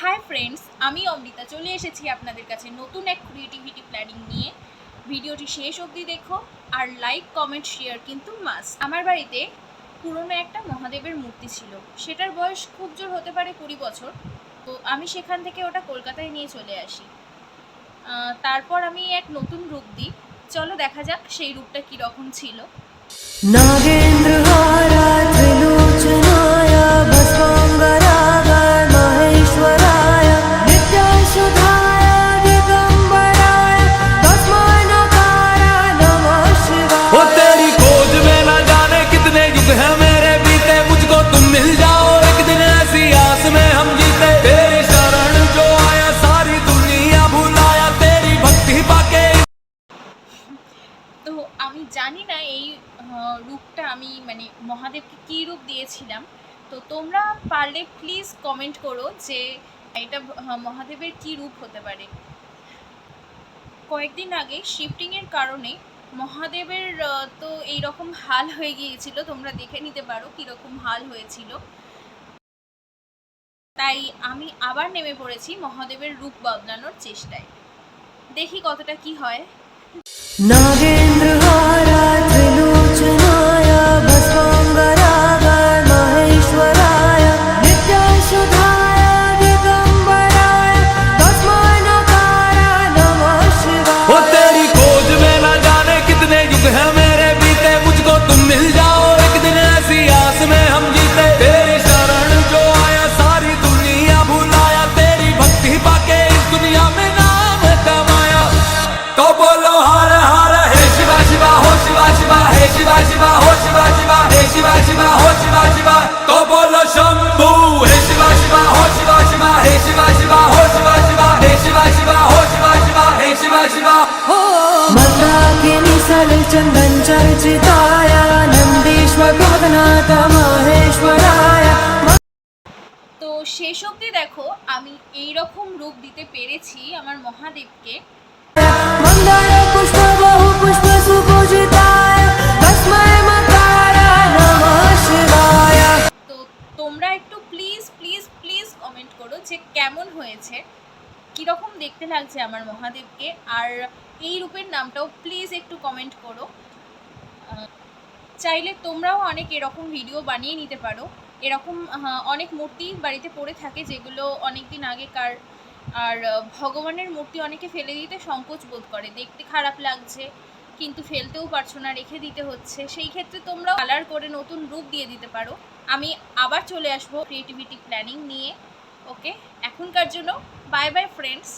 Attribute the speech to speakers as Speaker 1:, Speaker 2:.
Speaker 1: Hi friends, আমি অমৃতা চলে এসেছি আপনাদের কাছে নতুন এক ক্রিয়েটিভিটি প্ল্যানিং নিয়ে। ভিডিওটি শেষ অবধি দেখো, আর লাইক কমেন্ট শেয়ার কিন্তু মাস্ট। আমার বাড়িতে পুরনো একটা মহাদেবের মূর্তি ছিল, সেটার বয়স খুব জোর হতে পারে 20 বছর। তো আমি সেখান থেকে ওটা কলকাতায় নিয়ে চলে আসি। তারপর আমি এক নতুন রূপ দিই। চলো দেখা যাক সেই রূপটা কীরকম ছিল।
Speaker 2: नागेन्द्रहारा त्रिलोचनाय भस्मांगरागाय महेश्वराय नित्याशुधाय दिगंबराय तस्मै नकार नमः शिवाय।
Speaker 3: वो तेरी खोज में न जाने कितने युग हैं मेरे बीते, मुझको तुम मिल जाओ एक दिन ऐसी आस में हम जीते। तेरी शरण जो आया सारी दुनिया भुलाया, तेरी भक्ति पाके।
Speaker 1: তো আমি জানি না এই রূপটা আমি মহাদেবকে কী রূপ দিয়েছিলাম। তো তোমরা পারলে প্লিজ কমেন্ট করো যে এটা মহাদেবের কী রূপ হতে পারে। কয়েকদিন আগে শিফটিংয়ের কারণে মহাদেবের তো এইরকম হাল হয়ে গিয়েছিল, তোমরা দেখে নিতে পারো কীরকম হাল হয়েছিল। তাই আমি আবার নেমে পড়েছি মহাদেবের রূপ বদলানোর চেষ্টায়। দেখি কতটা কি হয়।
Speaker 2: नागेन्द्रहारा त्रिलोचनाय भस्मांगरागाय महेश्वराय नित्याशुधाय दिगंबराय तस्मै नकार नमः शिवाय।
Speaker 3: वो तेरी खोज में न जाने कितने युग हैं मेरे बीते, मुझको तुम मिल जाओ एक दिन ऐसी आस में हम जीते। तेरी शरण जो आया सारी दुनिया भुलाया, तेरी भक्ति पाके इस दुनिया में नाम कमाया। तो बोलो हर हर हे शिवा शिवा हो शिवा शिवा, हे शिवा शिवा हो शिवा शिवा, हे शिवा शिवा हो शिवा शिवा। तो बोलो शंभू हे शिवा शिवा हो शिवा शिवा, हे शिवा शिवा हो शिवा शिवा, हे शिवा शिवा हो शिवा शिवा, हे शिवा शिवा हो।
Speaker 2: मंदाकिनी सलिलचंदन चर्चिताय नंदीश्वर भगनाथ महेश्वराय।
Speaker 1: তো শেষ অবধি দেখো আমি এইরকম রূপ দিতে পেরেছি আমার মহাদেবকে।
Speaker 2: मंदार पुष्प बहु पुष्प सुपूजिताय तस्मै मकार नमः शिवाय।
Speaker 1: তো তোমরা একটু প্লিজ প্লিজ প্লিজ কমেন্ট করো যে কেমন হয়েছে, কীরকম দেখতে লাগছে আমার মহাদেবকে, আর এই রূপের নামটাও প্লিজ একটু কমেন্ট করো। চাইলে তোমরাও অনেক এরকম ভিডিও বানিয়ে নিতে পারো। এরকম অনেক মূর্তি বাড়িতে পড়ে থাকে যেগুলো অনেক দিন আগেকার, আর ভগবানের মূর্তি অনেকে ফেলে দিতে সংকোচ বোধ করে, দেখতে খারাপ লাগছে কিন্তু ফেলতেও পারছো না, রেখে দিতে হচ্ছে। সেই ক্ষেত্রে তোমরাও কালার করে নতুন রূপ দিয়ে দিতে পারো। আমি আবার চলে আসবো ক্রিয়েটিভিটি প্ল্যানিং নিয়ে। ওকে, এখনকার জন্য বাই বাই ফ্রেন্ডস।